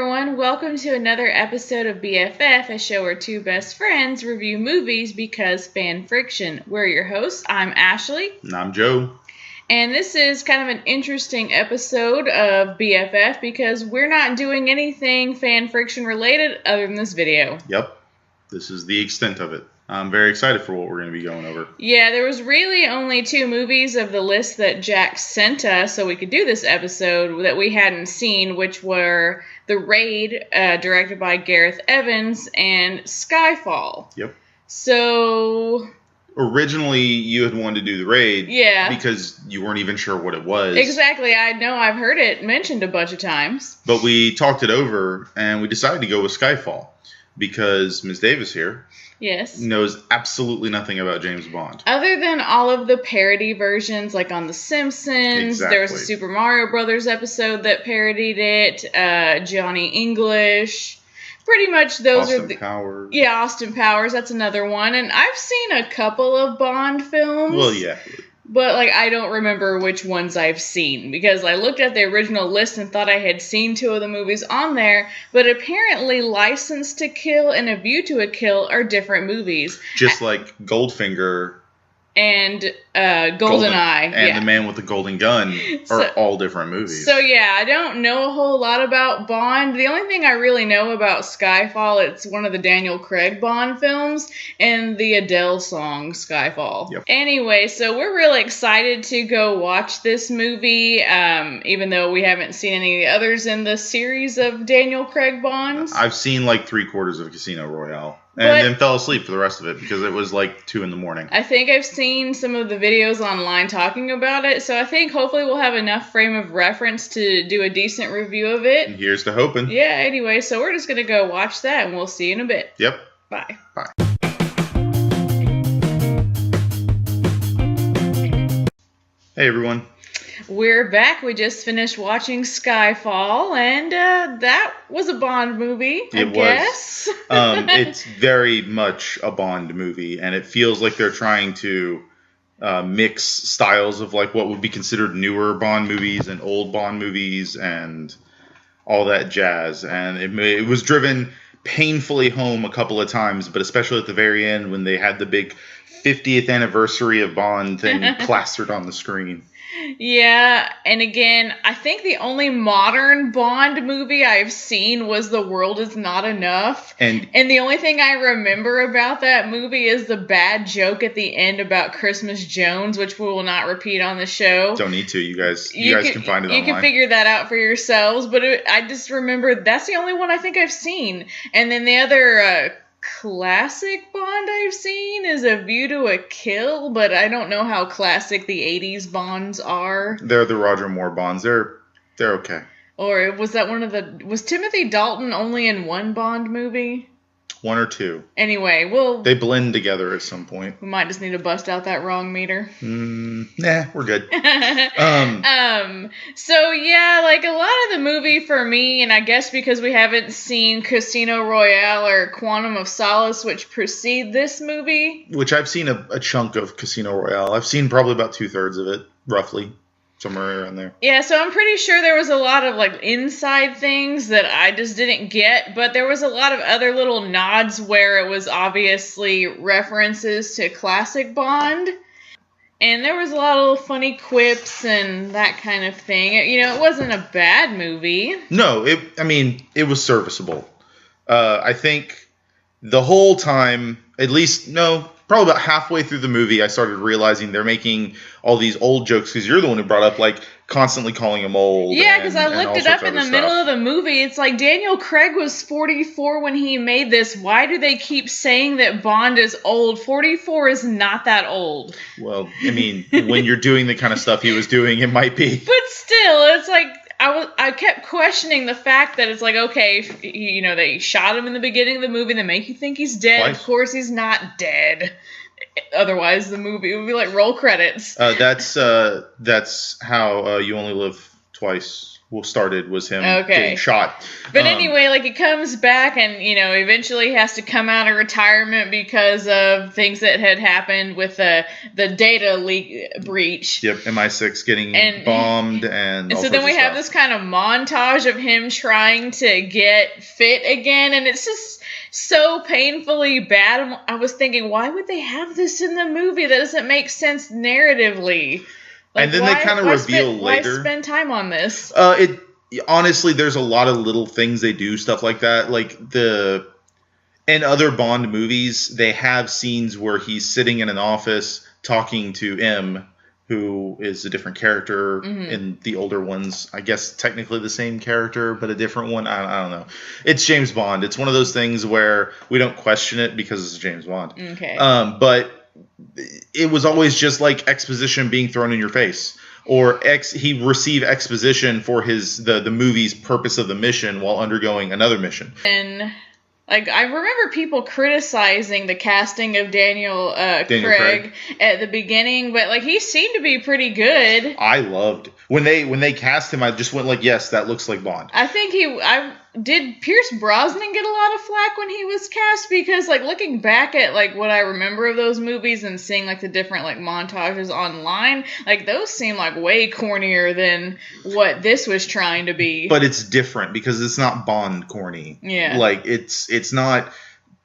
everyone, welcome to another episode of BFF, a show where two best friends review movies because fan friction. We're your hosts. I'm Ashley. And I'm Joe. And this is kind of an interesting episode of BFF because we're not doing anything fan friction related other than this video. Yep. This is the extent of it. I'm very excited for what we're going to be going over. Yeah, there was really only two movies of the list that Jack sent us so we could do this episode that we hadn't seen, which were The Raid, directed by Gareth Evans, and Skyfall. Yep. So... Originally, you had wanted to do The Raid. Yeah. Because you weren't even sure what it was. Exactly. I know I've heard it mentioned a bunch of times. But we talked it over, and we decided to go with Skyfall. Because Ms. Davis here... Yes. Knows absolutely nothing about James Bond. Other than all of the parody versions, like on The Simpsons, Exactly. There was a Super Mario Brothers episode that parodied it, Johnny English, pretty much those Austin are the... Powers. Yeah, Austin Powers, that's another one. And I've seen a couple of Bond films. Well, yeah. But, I don't remember which ones I've seen, because I looked at the original list and thought I had seen two of the movies on there, but apparently License to Kill and A View to a Kill are different movies. Just like Goldfinger... And GoldenEye. And The Man with the Golden Gun are all different movies. So, yeah, I don't know a whole lot about Bond. The only thing I really know about Skyfall, it's one of the Daniel Craig Bond films, and the Adele song, Skyfall. Yep. Anyway, so we're really excited to go watch this movie, even though we haven't seen any others in the series of Daniel Craig Bonds. I've seen 3/4 of Casino Royale. And then fell asleep for the rest of it because it was 2 in the morning. I think I've seen some of the videos online talking about it, so I think hopefully we'll have enough frame of reference to do a decent review of it. And here's to hoping. Yeah, anyway, so we're just going to go watch that, and we'll see you in a bit. Yep. Bye. Bye. Hey, everyone. We're back. We just finished watching Skyfall, and that was a Bond movie, I guess. It's very much a Bond movie, and it feels like they're trying to mix styles of what would be considered newer Bond movies and old Bond movies and all that jazz. And it was driven painfully home a couple of times, but especially at the very end when they had the big 50th anniversary of Bond thing plastered on the screen. Yeah, and again, I think the only modern Bond movie I've seen was The World Is Not Enough. And the only thing I remember about that movie is the bad joke at the end about Christmas Jones, which we will not repeat on the show. Don't need to. You guys can find it online. You can figure that out for yourselves, but I just remember that's the only one I think I've seen. And then the other... classic Bond I've seen is A View to a Kill, but I don't know how classic the 80s Bonds are. They're the Roger Moore Bonds. They're okay. Or was that was Timothy Dalton only in one Bond movie? One or two. Anyway, they blend together at some point. We might just need to bust out that wrong meter. Nah, we're good. So yeah, a lot of the movie for me, and I guess because we haven't seen Casino Royale or Quantum of Solace, which precede this movie. Which I've seen a chunk of Casino Royale. I've seen probably about 2/3 of it, roughly. Somewhere around there. Yeah, so I'm pretty sure there was a lot of inside things that I just didn't get, but there was a lot of other little nods where it was obviously references to classic Bond. And there was a lot of little funny quips and that kind of thing. It wasn't a bad movie. No, it was serviceable. I think the whole time, probably about halfway through the movie, I started realizing they're making all these old jokes because you're the one who brought up constantly calling him old. Yeah, because I looked it up in the middle of the movie. It's Daniel Craig was 44 when he made this. Why do they keep saying that Bond is old? 44 is not that old. Well, when you're doing the kind of stuff he was doing, it might be. But still, it's I kept questioning the fact that it's okay, they shot him in the beginning of the movie, they make you think he's dead. Twice. Of course he's not dead. Otherwise, the movie would be roll credits. That's how You Only Live Twice started was him getting shot. But anyway, like he comes back and, you know, eventually has to come out of retirement because of things that had happened with the data leak breach. Yep, MI6 getting bombed and so then we have this kind of montage of him trying to get fit again, and it's just so painfully bad. I was thinking, why would they have this in the movie? That doesn't make sense narratively. Like, and then they kind of reveal later. Why spend time on this? Honestly, there's a lot of little things they do, stuff like that. Like in other Bond movies, they have scenes where he's sitting in an office talking to M, who is a different character in the older ones. I guess technically the same character, but a different one. I don't know. It's James Bond. It's one of those things where we don't question it because it's James Bond. Okay. But it was always just like exposition being thrown in your face. Or he received exposition for the movie's purpose of the mission while undergoing another mission. And like I remember people criticizing the casting of Daniel Craig at the beginning, but like he seemed to be pretty good. I loved when they cast him. I just went like, yes, that looks like Bond. I think did Pierce Brosnan get a lot of flack when he was cast? Because like looking back at like what I remember of those movies and seeing like the different like montages online, like those seem like way cornier than what this was trying to be. But it's different because it's not Bond corny. Yeah. Like it's not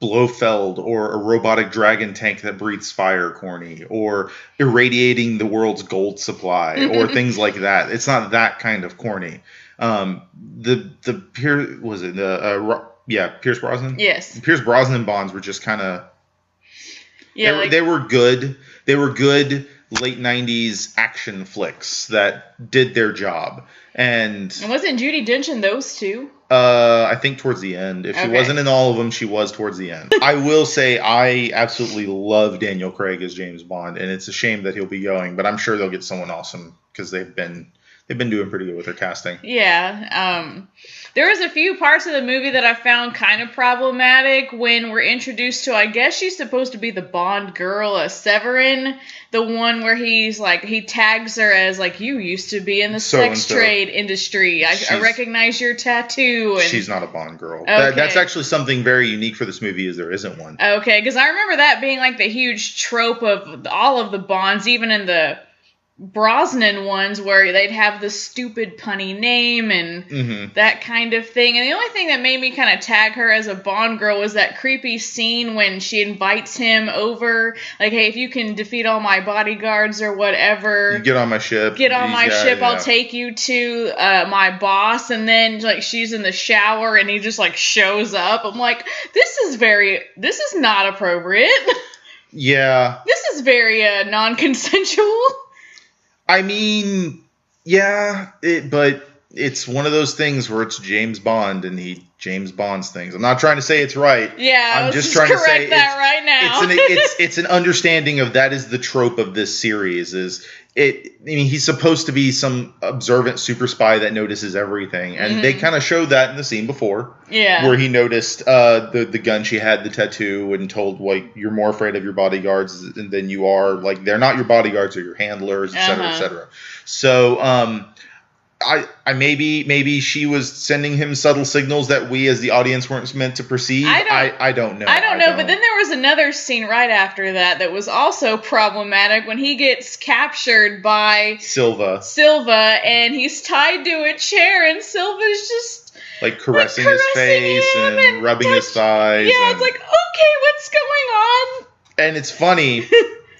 Blofeld or a robotic dragon tank that breathes fire corny or irradiating the world's gold supply or things like that. It's not that kind of corny. Pierce Brosnan? Yes. Pierce Brosnan Bonds were just kind of they were good. They were good late 90s action flicks that did their job. And wasn't Judi Dench in those too? I think towards the end. If she wasn't in all of them, she was towards the end. I will say I absolutely love Daniel Craig as James Bond, and it's a shame that he'll be going, but I'm sure they'll get someone awesome because they've been doing pretty good with their casting. Yeah. There was a few parts of the movie that I found kind of problematic when we're introduced to, I guess she's supposed to be the Bond girl, Severin, the one where he's like, he tags her as like, you used to be in the sex trade industry. I recognize your tattoo. And she's not a Bond girl. Okay. That's actually something very unique for this movie is there isn't one. Okay, because I remember that being like the huge trope of all of the Bonds, even in the Brosnan ones where they'd have the stupid punny name and that kind of thing. And the only thing that made me kind of tag her as a Bond girl was that creepy scene when she invites him over, like, hey, if you can defeat all my bodyguards or whatever, you get on my ship. I'll take you to my boss. And then like she's in the shower and he just like shows up. I'm like, this is not appropriate. Yeah. This is very non-consensual. I mean, yeah, but it's one of those things where it's James Bond and he James Bonds things. I'm not trying to say it's right. Yeah, I'm just trying to say that right now. It's an understanding of that is the trope of this series. I mean, he's supposed to be some observant super spy that notices everything, and they kind of showed that in the scene before. Yeah, where he noticed the gun she had, the tattoo, and told like you're more afraid of your bodyguards than you are. Like they're not your bodyguards, they're your handlers, etc., etc. So, I maybe she was sending him subtle signals that we as the audience weren't meant to perceive. I don't know. I don't know. But then there was another scene right after that was also problematic when he gets captured by Silva, and he's tied to a chair, and Silva's just like caressing his face and rubbing his thighs. Yeah, it's like, okay, what's going on? And it's funny,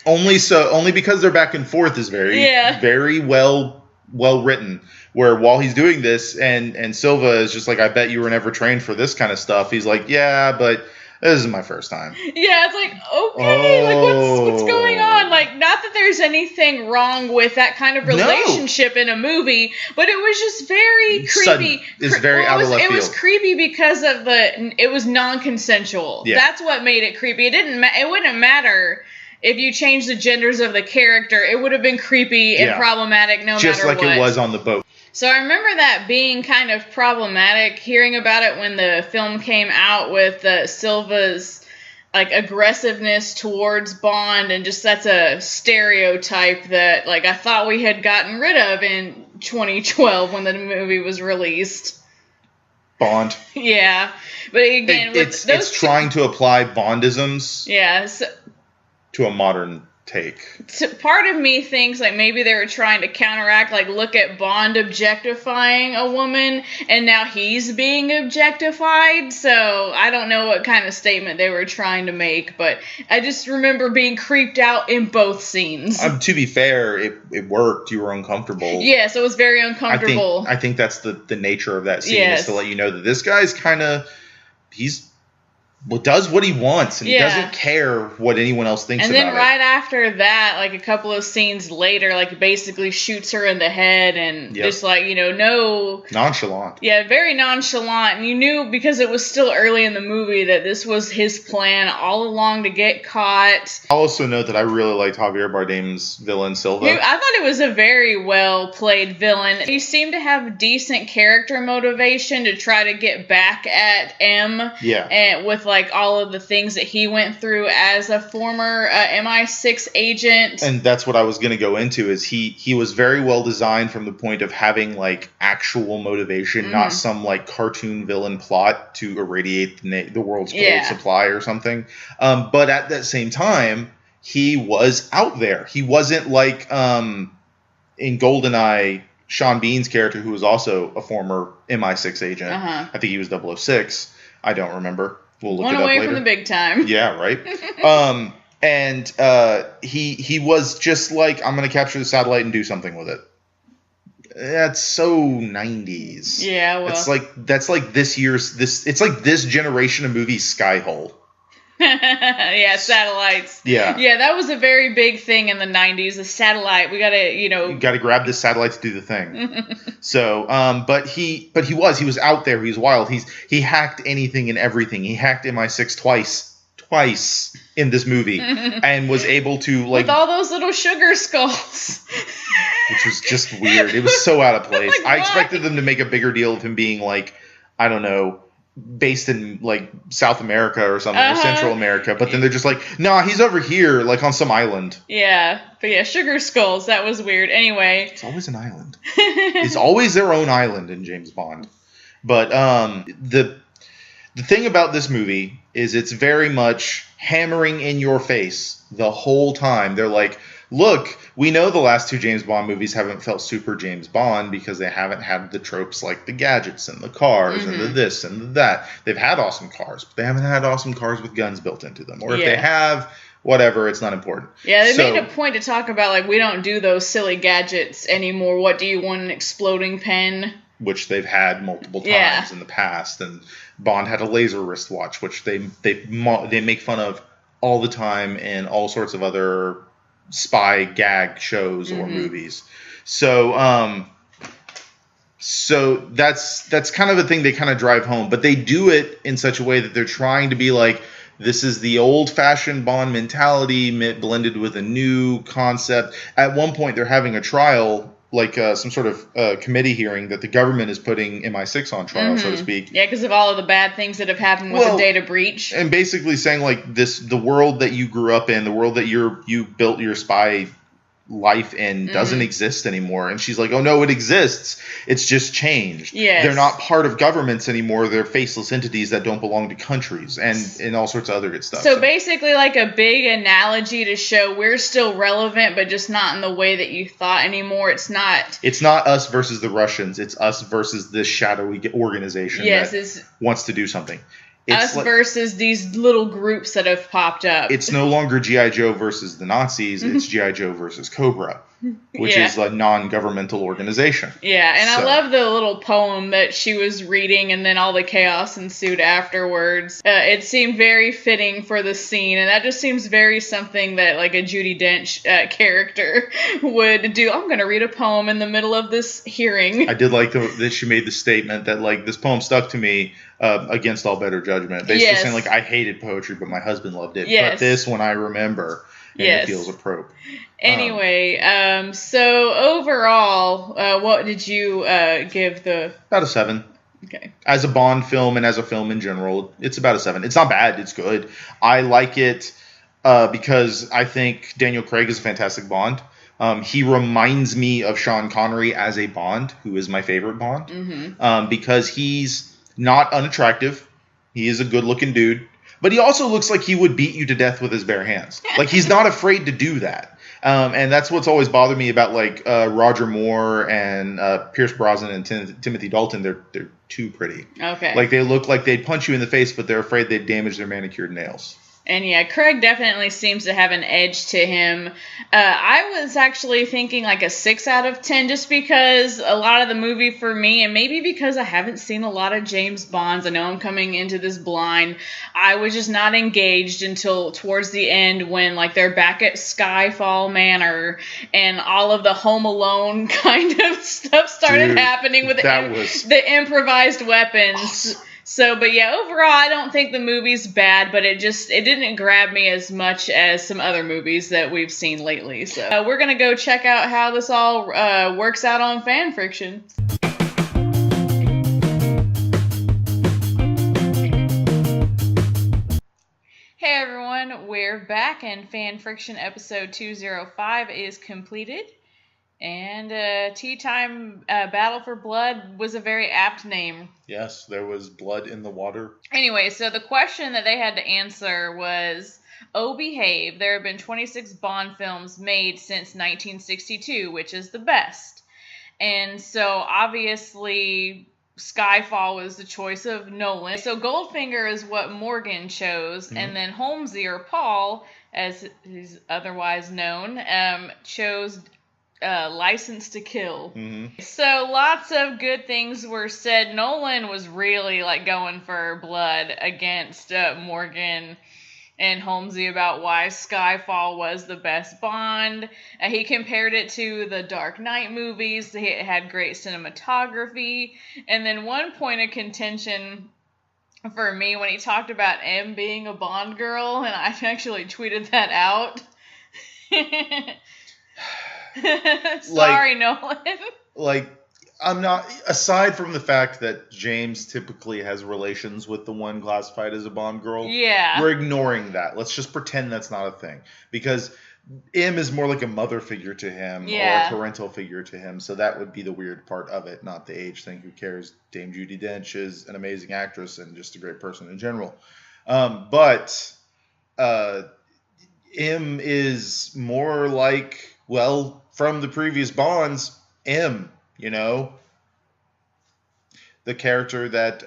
only because they're back and forth is very well written. Where while he's doing this, and Silva is just like, I bet you were never trained for this kind of stuff. He's like, yeah, but this is my first time. Yeah, it's like, okay, like what's going on? Like, not that there's anything wrong with that kind of relationship in a movie, but it was just very creepy. It's very out of left field. It was creepy because of it was non-consensual. Yeah. That's what made it creepy. It wouldn't matter. If you change the genders of the character, it would have been creepy and problematic no matter what. Just like it was on the boat. So I remember that being kind of problematic, hearing about it when the film came out with Silva's like aggressiveness towards Bond, and just that's a stereotype that like I thought we had gotten rid of in 2012 when the movie was released. Bond. Yeah, but again, it's trying to apply Bondisms. Yeah. To a modern take. So part of me thinks like maybe they were trying to counteract, like look at Bond objectifying a woman and now he's being objectified. So I don't know what kind of statement they were trying to make, but I just remember being creeped out in both scenes. To be fair, it worked. You were uncomfortable. Yes, it was very uncomfortable. I think that's the nature of that scene, is to let you know that this guy's kind of, does what he wants, and he doesn't care what anyone else thinks about it. And then right after that, like a couple of scenes later, like basically shoots her in the head and just like, no... Nonchalant. Yeah, very nonchalant. And you knew, because it was still early in the movie, that this was his plan all along to get caught. I'll also note that I really liked Javier Bardem's villain, Silva. I thought it was a very well-played villain. He seemed to have decent character motivation to try to get back at M. Yeah. And with like all of the things that he went through as a former MI6 agent. And that's what I was going to go into, is he was very well designed from the point of having like actual motivation, not some like cartoon villain plot to irradiate the world's gold supply or something. But at that same time, he was out there. He wasn't like in GoldenEye, Sean Bean's character, who was also a former MI6 agent. I think he was 006. I don't remember. We'll look it up later. One away from the big time. Yeah, right. And he was just like, I'm going to capture the satellite and do something with it. That's so 90s. Yeah, well. That's like it's like this generation of movies, Skyfall. Yeah, satellites. Yeah. Yeah, that was a very big thing in the 90s. The satellite. We gotta, You gotta grab this satellite to do the thing. So, but he was out there. He was wild. He hacked anything and everything. He hacked MI6 twice in this movie, and was able to like. With all those little sugar skulls. Which was just weird. It was so out of place. Like, I expected them to make a bigger deal of him being like, I don't know, based in like South America or something, or Central America, but then they're just like, nah, he's over here, like on some island. Yeah, but yeah, sugar skulls, that was weird. Anyway, it's always an island. It's always their own island in James Bond. But the thing about this movie is it's very much hammering in your face the whole time. They're like, look, we know the last two James Bond movies haven't felt super James Bond because they haven't had the tropes like the gadgets and the cars and the this and the that. They've had awesome cars, but they haven't had awesome cars with guns built into them. Or if they have, whatever, it's not important. Yeah, they made a point to talk about, like, we don't do those silly gadgets anymore. What do you want, an exploding pen? Which they've had multiple times in the past. And Bond had a laser wristwatch, which they make fun of all the time in all sorts of other spy gag shows or movies. So that's kind of a thing they kind of drive home, but they do it in such a way that they're trying to be like, this is the old-fashioned Bond mentality blended with a new concept. At one point, they're having a trial, like some sort of committee hearing that the government is putting MI6 on trial, so to speak. Yeah, because of all of the bad things that have happened with the data breach. And basically saying, like, the world that you grew up in, the world that you built your spy life in doesn't exist anymore. And she's like, oh, no, it exists. It's just changed. Yes. They're not part of governments anymore. They're faceless entities that don't belong to countries and all sorts of other good stuff. So basically like a big analogy to show we're still relevant, but just not in the way that you thought anymore. It's not us versus the Russians. It's us versus this shadowy organization that wants to do something. It's us versus these little groups that have popped up. It's no longer G.I. Joe versus the Nazis. It's G.I. Joe versus Cobra, which is a non-governmental organization. Yeah, and I love the little poem that she was reading, and then all the chaos ensued afterwards. It seemed very fitting for the scene, and that just seems very something that like a Judi Dench character would do. I'm going to read a poem in the middle of this hearing. I did like that she made the statement that like this poem stuck to me. Against all better judgment. Basically saying, like, I hated poetry, but my husband loved it. But this one I remember, and it feels appropriate. Anyway, so overall, what did you give the... About a 7. Okay. As a Bond film and as a film in general, it's about a 7. It's not bad. It's good. I like it because I think Daniel Craig is a fantastic Bond. He reminds me of Sean Connery as a Bond, who is my favorite Bond, because he's not unattractive. He is a good-looking dude, but he also looks like he would beat you to death with his bare hands. Like, he's not afraid to do that. And that's what's always bothered me about, like, Roger Moore and Pierce Brosnan and Timothy Dalton. They're too pretty. Okay. Like, they look like they'd punch you in the face, but they're afraid they'd damage their manicured nails. And yeah, Craig definitely seems to have an edge to him. I was actually thinking like a 6 out of 10 just because a lot of the movie for me, and maybe because I haven't seen a lot of James Bonds, I know I'm coming into this blind, I was just not engaged until towards the end when like they're back at Skyfall Manor and all of the Home Alone kind of stuff started happening with the improvised weapons. Awesome. So, but yeah, overall, I don't think the movie's bad, but it didn't grab me as much as some other movies that we've seen lately. So, we're going to go check out how this all works out on Fan Friction. Hey everyone, we're back and Fan Friction episode 205 is completed. And Tea Time Battle for Blood was a very apt name. Yes, there was blood in the water. Anyway, so the question that they had to answer was, oh, behave, there have been 26 Bond films made since 1962, which is the best. And so, obviously, Skyfall was the choice of Nolan. So Goldfinger is what Morgan chose, and then Holmesy, or Paul, as he's otherwise known, chose License to Kill. So lots of good things were said. Nolan was really like going for blood against Morgan and Holmesy about why Skyfall was the best Bond. He compared it to the Dark Knight movies. It had great cinematography. And then one point of contention for me when he talked about M being a Bond girl, and I actually tweeted that out. Sorry, Nolan. Like, I'm not, aside from the fact that James typically has relations with the one classified as a Bond girl, we're ignoring that. Let's just pretend that's not a thing. Because M is more like a mother figure to him, or a parental figure to him, so that would be the weird part of it, not the age thing. Who cares? Dame Judi Dench is an amazing actress and just a great person in general. But M is more like, well, from the previous Bonds, M, you know, the character that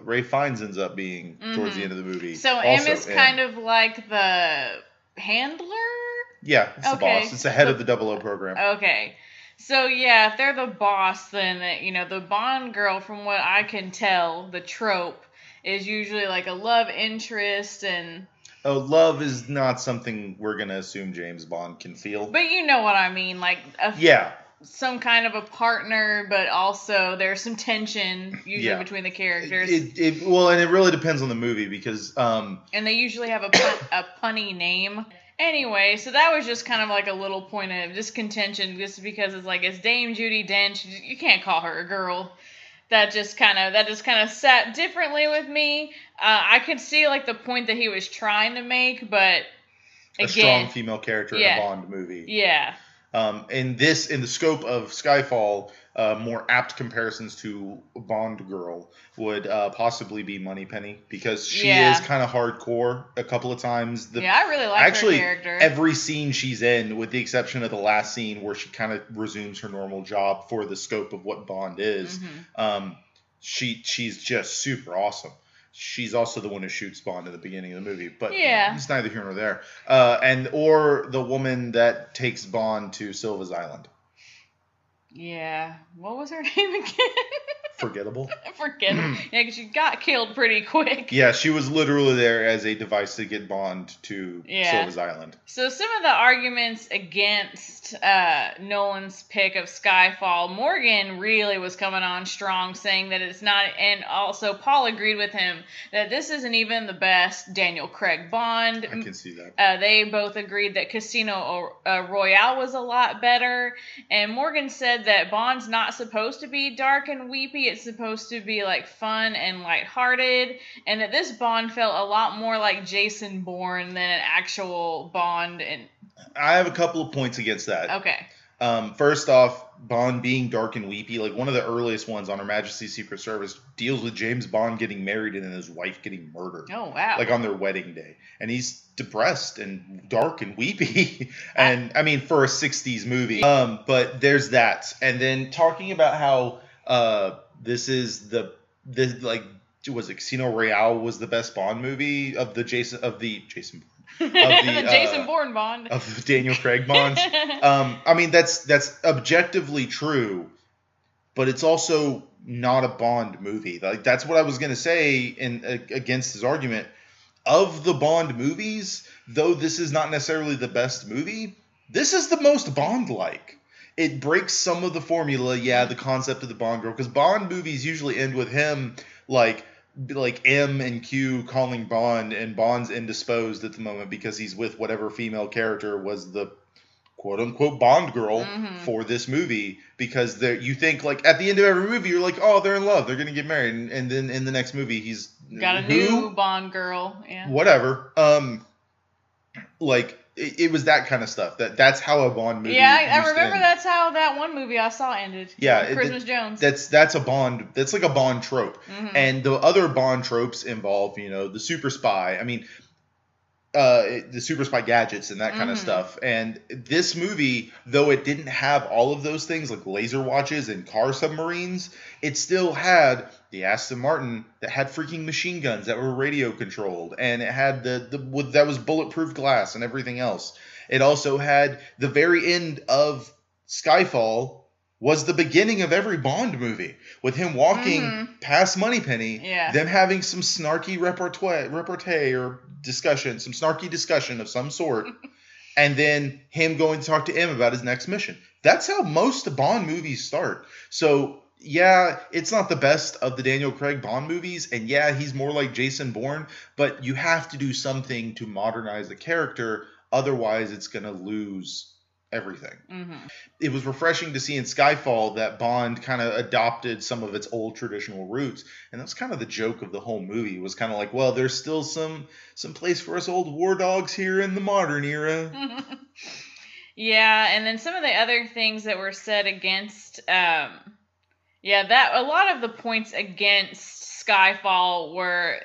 Ralph Fiennes ends up being towards the end of the movie. So M is kind of like the handler? Yeah, it's the boss. It's the head of the 00 program. Okay. So, yeah, if they're the boss, then, you know, the Bond girl, from what I can tell, the trope, is usually like a love interest and... Oh, love is not something we're going to assume James Bond can feel. But you know what I mean. Like, some kind of a partner, but also there's some tension usually between the characters. Well, and it really depends on the movie because... and they usually have a punny name. Anyway, so that was just kind of like a little point of just contention, just because it's like, it's Dame Judi Dench. You can't call her a girl. That just kind of sat differently with me. I could see like the point that he was trying to make, but again, a strong female character in a Bond movie. Yeah. In the scope of Skyfall, more apt comparisons to Bond girl would possibly be Moneypenny, because she is kind of hardcore a couple of times. I really like her character. Every scene she's in, with the exception of the last scene where she kind of resumes her normal job for the scope of what Bond is, she's just super awesome. She's also the one who shoots Bond in the beginning of the movie, but it's neither here nor there. Or the woman that takes Bond to Silva's Island. Yeah. What was her name again? Forgettable. Yeah, because she got killed pretty quick. Yeah, she was literally there as a device to get Bond to Silva's Island. So some of the arguments against Nolan's pick of Skyfall, Morgan really was coming on strong, saying that it's not, and also Paul agreed with him, that this isn't even the best Daniel Craig Bond. I can see that. They both agreed that Casino Royale was a lot better, and Morgan said that Bond's not supposed to be dark and weepy. It's supposed to be like fun and lighthearted, and that this Bond felt a lot more like Jason Bourne than an actual Bond, and I have a couple of points against that. Okay. First off, Bond being dark and weepy, like one of the earliest ones on Her Majesty's Secret Service deals with James Bond getting married and then his wife getting murdered. Oh, wow. Like on their wedding day. And he's depressed and dark and weepy. And I mean, for a 60s movie. But there's that. And then talking about how this is was it Casino Royale was the best Bond movie of the Jason Bourne. The Jason Bourne Bond. Of the Daniel Craig Bonds. I mean, that's objectively true, but it's also not a Bond movie. Like that's what I was going to say against his argument. Of the Bond movies, though this is not necessarily the best movie, this is the most Bond-like. It breaks some of the formula, the concept of the Bond girl, because Bond movies usually end with him like M and Q calling Bond, and Bond's indisposed at the moment because he's with whatever female character was the quote-unquote Bond girl for this movie, because you think like at the end of every movie you're like, oh, they're in love, they're gonna get married, and then in the next movie he's got a new Bond girl, whatever. Like it was that kind of stuff. That's how a Bond movie. Yeah, I remember that's how that one movie I saw ended. Yeah, Christmas Jones. That's a Bond. That's like a Bond trope. And the other Bond tropes involve, the super spy. I mean, the super spy gadgets and that kind of stuff. And this movie, though it didn't have all of those things like laser watches and car submarines, it still had the Aston Martin that had freaking machine guns that were radio controlled, and it had that was bulletproof glass and everything else. It also had the very end of Skyfall was the beginning of every Bond movie, with him walking past Moneypenny, them having some snarky repartee or discussion, some snarky discussion of some sort, and then him going to talk to M about his next mission. That's how most Bond movies start. So yeah, it's not the best of the Daniel Craig Bond movies, and yeah, he's more like Jason Bourne, but you have to do something to modernize the character, otherwise it's going to lose everything. It was refreshing to see in Skyfall that Bond kind of adopted some of its old traditional roots, and that's kind of the joke of the whole movie. It was kind of like, well, there's still some place for us old war dogs here in the modern era. Yeah, and then some of the other things that were said against that a lot of the points against Skyfall were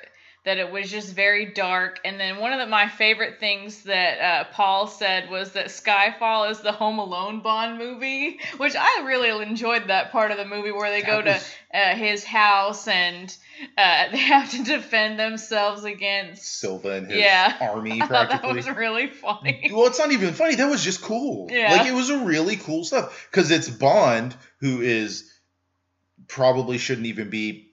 that it was just very dark. And then one of my favorite things that Paul said was that Skyfall is the Home Alone Bond movie, which I really enjoyed that part of the movie where they go to his house and they have to defend themselves against Silva and his army, practically. I thought that was really funny. Well, it's not even funny. That was just cool. Yeah. Like, it was a really cool stuff. Because it's Bond, who is probably shouldn't even be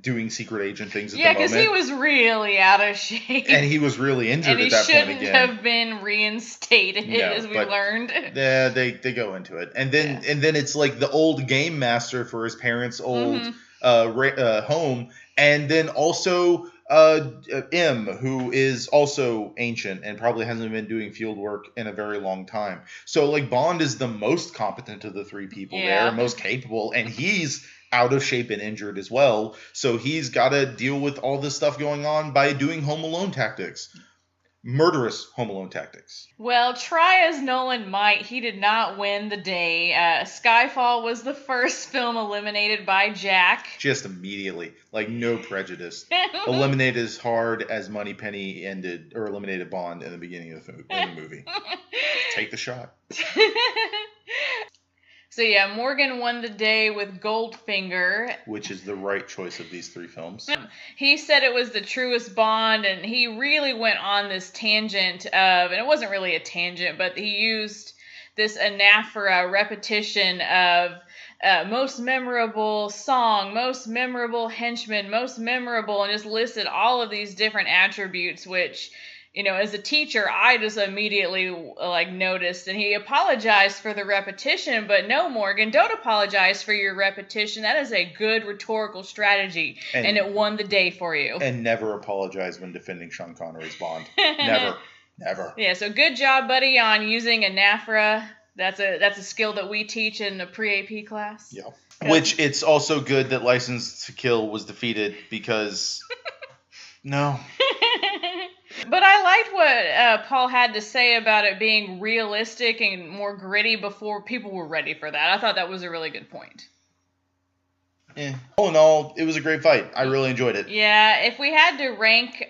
doing secret agent things at the moment. Yeah, because he was really out of shape. And he was really injured at that point again. And he shouldn't have been reinstated, as we learned. Yeah, they go into it. And then it's like the old game master for his parents' old home. And then also M, who is also ancient and probably hasn't been doing field work in a very long time. So, like, Bond is the most competent of the three people there, most capable, and he's out of shape and injured as well. So he's got to deal with all this stuff going on by doing Home Alone tactics. Murderous Home Alone tactics. Well, try as Nolan might, he did not win the day. Skyfall was the first film eliminated by Jack. Just immediately. Like, no prejudice. Eliminated as hard as Moneypenny eliminated Bond in the beginning of the movie. Take the shot. So yeah, Morgan won the day with Goldfinger. Which is the right choice of these three films. He said it was the truest Bond, and he really went on this tangent of, and it wasn't really a tangent, but he used this anaphora repetition of most memorable song, most memorable henchman, most memorable, and just listed all of these different attributes, which, you know, as a teacher, I just immediately noticed, and he apologized for the repetition, but no, Morgan, don't apologize for your repetition. That is a good rhetorical strategy, and it won the day for you. And never apologize when defending Sean Connery's Bond. Never. Yeah, so good job, buddy, on using anaphora. That's a skill that we teach in the pre-AP class. Yeah. Which it's also good that License to Kill was defeated because... No. But I liked what Paul had to say about it being realistic and more gritty before people were ready for that. I thought that was a really good point. All in all, it was a great fight. I really enjoyed it. Yeah, if we had to rank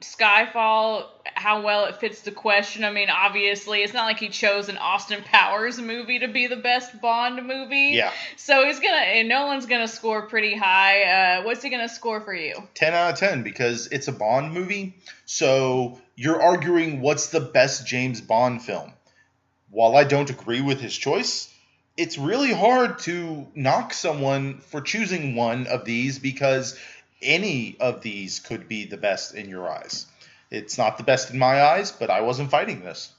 Skyfall, how well it fits the question, I mean, obviously, it's not like he chose an Austin Powers movie to be the best Bond movie. Yeah. So Nolan's gonna score pretty high. What's he gonna score for you? 10 out of 10, because it's a Bond movie. So you're arguing what's the best James Bond film. While I don't agree with his choice, it's really hard to knock someone for choosing one of these because any of these could be the best in your eyes. It's not the best in my eyes, but I wasn't fighting this.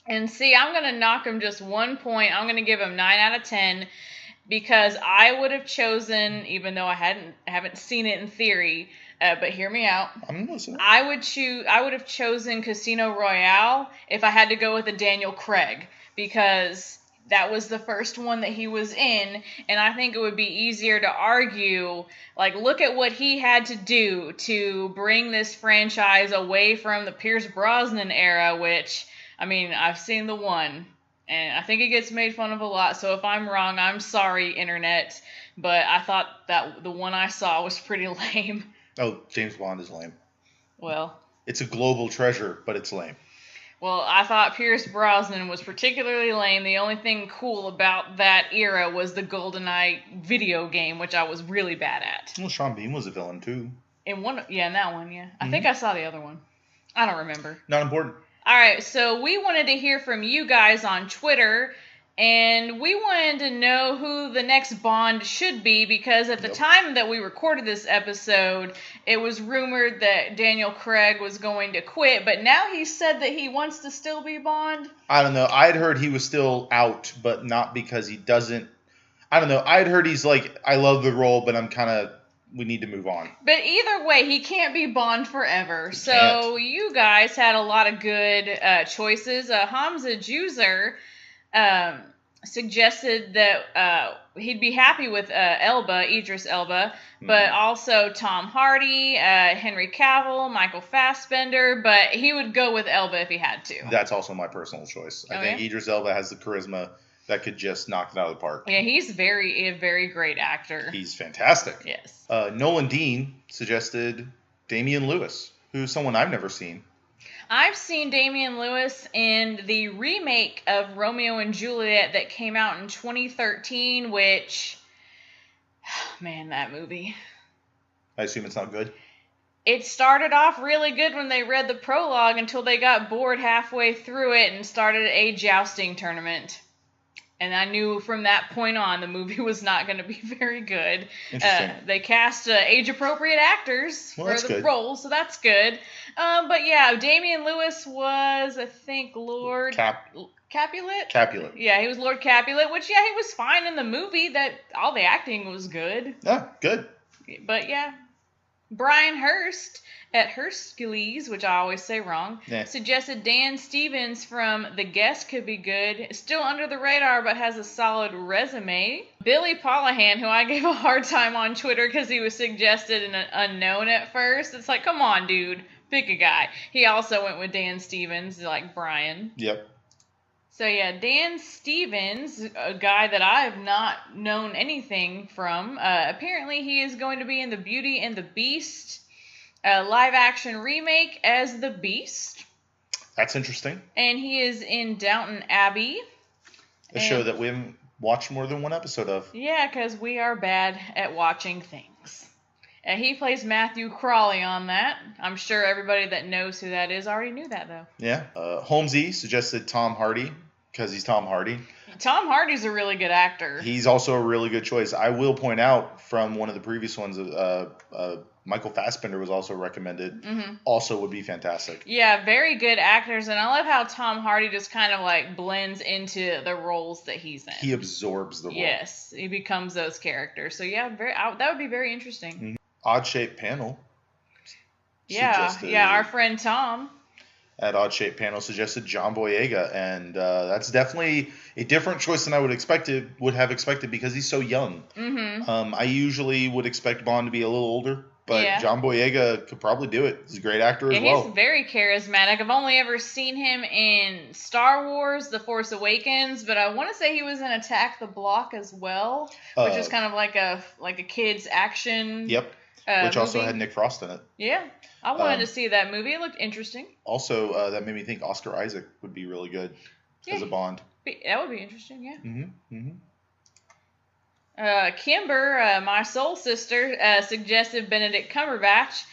And see, I'm going to knock him just 1 point. I'm going to give him 9 out of 10 because I would have chosen, even though I haven't seen it in theory, but hear me out. I'm listening. I would have chosen Casino Royale if I had to go with a Daniel Craig because that was the first one that he was in, and I think it would be easier to argue, like, look at what he had to do to bring this franchise away from the Pierce Brosnan era, which, I mean, I've seen the one, and I think it gets made fun of a lot, so if I'm wrong, I'm sorry, Internet, but I thought that the one I saw was pretty lame. Oh, James Bond is lame. Well. It's a global treasure, but it's lame. Well, I thought Pierce Brosnan was particularly lame. The only thing cool about that era was the GoldenEye video game, which I was really bad at. Well, Sean Bean was a villain, too. In that one, yeah. I think I saw the other one. I don't remember. Not important. All right, so we wanted to hear from you guys on Twitter, and we wanted to know who the next Bond should be, because at the time that we recorded this episode, it was rumored that Daniel Craig was going to quit, but now he said that he wants to still be Bond. I don't know. I'd heard he was still out, but not because he doesn't. I don't know. I'd heard he's like, I love the role, but we need to move on. But either way, he can't be Bond forever. So you guys had a lot of good choices. Hamza Juzer suggested that he'd be happy with Idris Elba, but also Tom Hardy, Henry Cavill, Michael Fassbender, but he would go with Elba if he had to. That's also my personal choice. I think Idris Elba has the charisma that could just knock it out of the park. Yeah, he's a very great actor. He's fantastic. Yes. Nolan Dean suggested Damian Lewis, who's someone I've never seen. I've seen Damian Lewis in the remake of Romeo and Juliet that came out in 2013, which, man, that movie. I assume it's not good? It started off really good when they read the prologue until they got bored halfway through it and started a jousting tournament. And I knew from that point on the movie was not going to be very good. Interesting. They cast age-appropriate actors for the roles, so that's good. But yeah, Damian Lewis was, I think, Lord Capulet? Capulet. Yeah, he was Lord Capulet, which, yeah, he was fine in the movie. That all the acting was good. Yeah, good. But yeah, Brian Hurst at Hercules, which I always say wrong, suggested Dan Stevens from The Guest could be good. Still under the radar, but has a solid resume. Billy Pollahan, who I gave a hard time on Twitter because he was suggested an unknown at first. It's like, come on, dude. Pick a guy. He also went with Dan Stevens, like Brian. Yep. So yeah, Dan Stevens, a guy that I have not known anything from. Apparently he is going to be in the Beauty and the Beast live action remake as the Beast. That's interesting. And he is in Downton Abbey. A show that we haven't watched more than one episode of. Yeah, because we are bad at watching things. And he plays Matthew Crawley on that. I'm sure everybody that knows who that is already knew that, though. Yeah. Holmesy suggested Tom Hardy, because he's Tom Hardy. Tom Hardy's a really good actor. He's also a really good choice. I will point out from one of the previous ones, Michael Fassbender was also recommended. Mm-hmm. Also would be fantastic. Yeah, very good actors. And I love how Tom Hardy just kind of like blends into the roles that he's in. He absorbs the role. Yes, he becomes those characters. So yeah, that would be very interesting. Mm-hmm. Odd Shape Panel. Yeah, our friend Tom. At Odd Shape Panel suggested John Boyega, and that's definitely a different choice than I would have expected because he's so young. Mm-hmm. I usually would expect Bond to be a little older, But Yeah. John Boyega could probably do it. He's a great actor as Yeah, well. he's very charismatic. I've only ever seen him in Star Wars: The Force Awakens, but I want to say he was in Attack the Block as well, which is kind of like a kids action. Yep. Which also had Nick Frost in it. Yeah, I wanted to see that movie. It looked interesting. Also, that made me think Oscar Isaac would be really good as a Bond. That would be interesting. Yeah. Mm-hmm. Kimber, my soul sister, suggested Benedict Cumberbatch.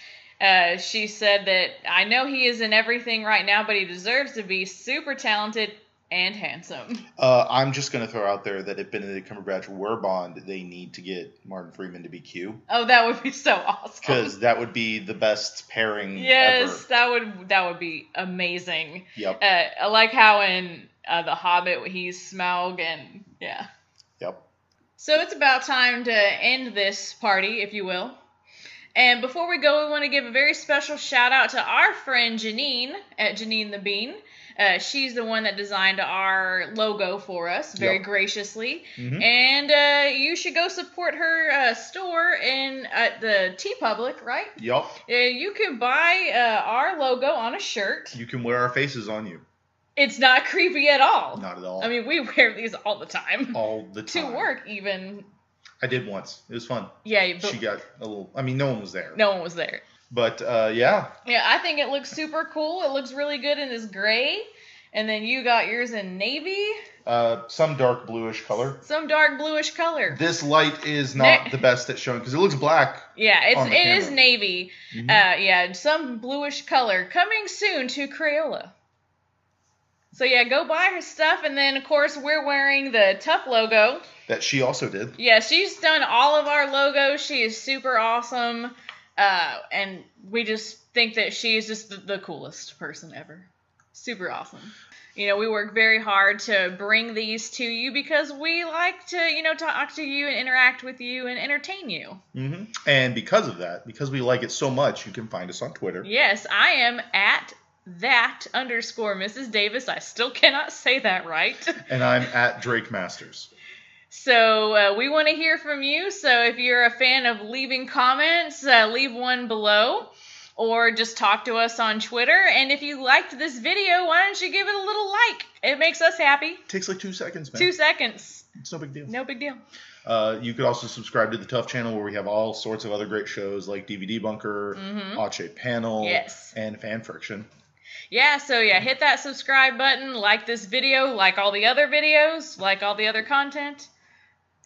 She said that I know he is in everything right now, but he deserves to be super talented and handsome. I'm just going to throw out there that if Benedict Cumberbatch were Bond, they need to get Martin Freeman to be Q. Oh, that would be so awesome. Because that would be the best pairing yes, ever. that would be amazing. Yep. I like how in The Hobbit he's Smaug and yeah. Yep. So it's about time to end this party, if you will. And before we go, we want to give a very special shout out to our friend Jeannine at Jeannine the Bean. She's the one that designed our logo for us very graciously. Mm-hmm. And you should go support her store at the TeePublic, right? Yep. You can buy our logo on a shirt. You can wear our faces on you. It's not creepy at all. Not at all. I mean, we wear these all the time. All the time. To work, even. I did once. It was fun. Yeah. But she got a little... I mean, no one was there. No one was there. But, yeah. Yeah, I think it looks super cool. It looks really good in this gray. And then you got yours in navy. Some dark bluish color. Some dark bluish color. This light is not the best at showing because it looks black. Yeah, it is navy. Mm-hmm. Yeah, some bluish color coming soon to Crayola. So yeah, go buy her stuff, and then of course we're wearing the Tough logo that she also did. Yeah, she's done all of our logos. She is super awesome, and we just think that she is just the coolest person ever. Super awesome. You know, we work very hard to bring these to you because we like to, talk to you and interact with you and entertain you. Mm-hmm. And because of that, because we like it so much, you can find us on Twitter. Yes, I am at @Mrs. Davis. I still cannot say that right. And I'm at Drake Masters. So we want to hear from you. So if you're a fan of leaving comments, leave one below. Or just talk to us on Twitter. And if you liked this video, why don't you give it a little like? It makes us happy. It takes like 2 seconds, man. 2 seconds. It's no big deal. No big deal. You could also subscribe to the Tough channel where we have all sorts of other great shows like DVD Bunker, Ache Panel, and Fan Friction. Yeah, so hit that subscribe button, like this video, like all the other videos, like all the other content.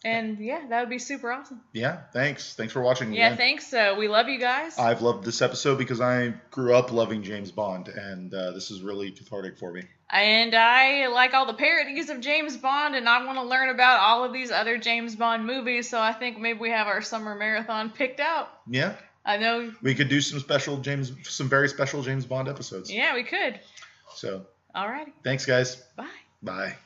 And that would be super awesome. Yeah, thanks. Thanks for watching. Yeah, thanks. We love you guys. I've loved this episode because I grew up loving James Bond, and this is really cathartic for me. And I like all the parodies of James Bond, and I want to learn about all of these other James Bond movies, so I think maybe we have our summer marathon picked out. Yeah. I know. We could do some very special James Bond episodes. Yeah, we could. So. Alrighty. Thanks, guys. Bye. Bye.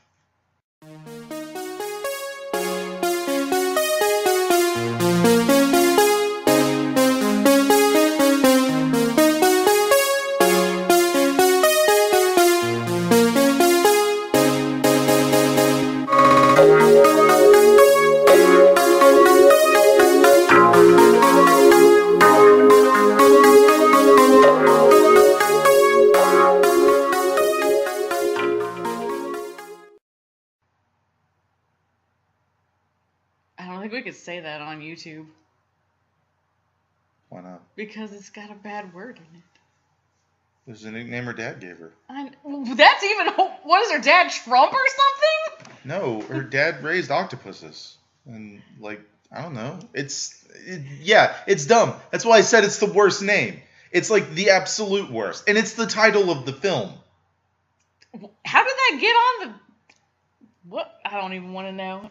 We could say that on YouTube. Why not? Because it's got a bad word in it. There's a nickname her dad gave her. That's even... What is her dad, Trump or something? No, her dad raised octopuses. And, I don't know. It's dumb. That's why I said it's the worst name. It's, the absolute worst. And it's the title of the film. How did that get on the... What? I don't even want to know.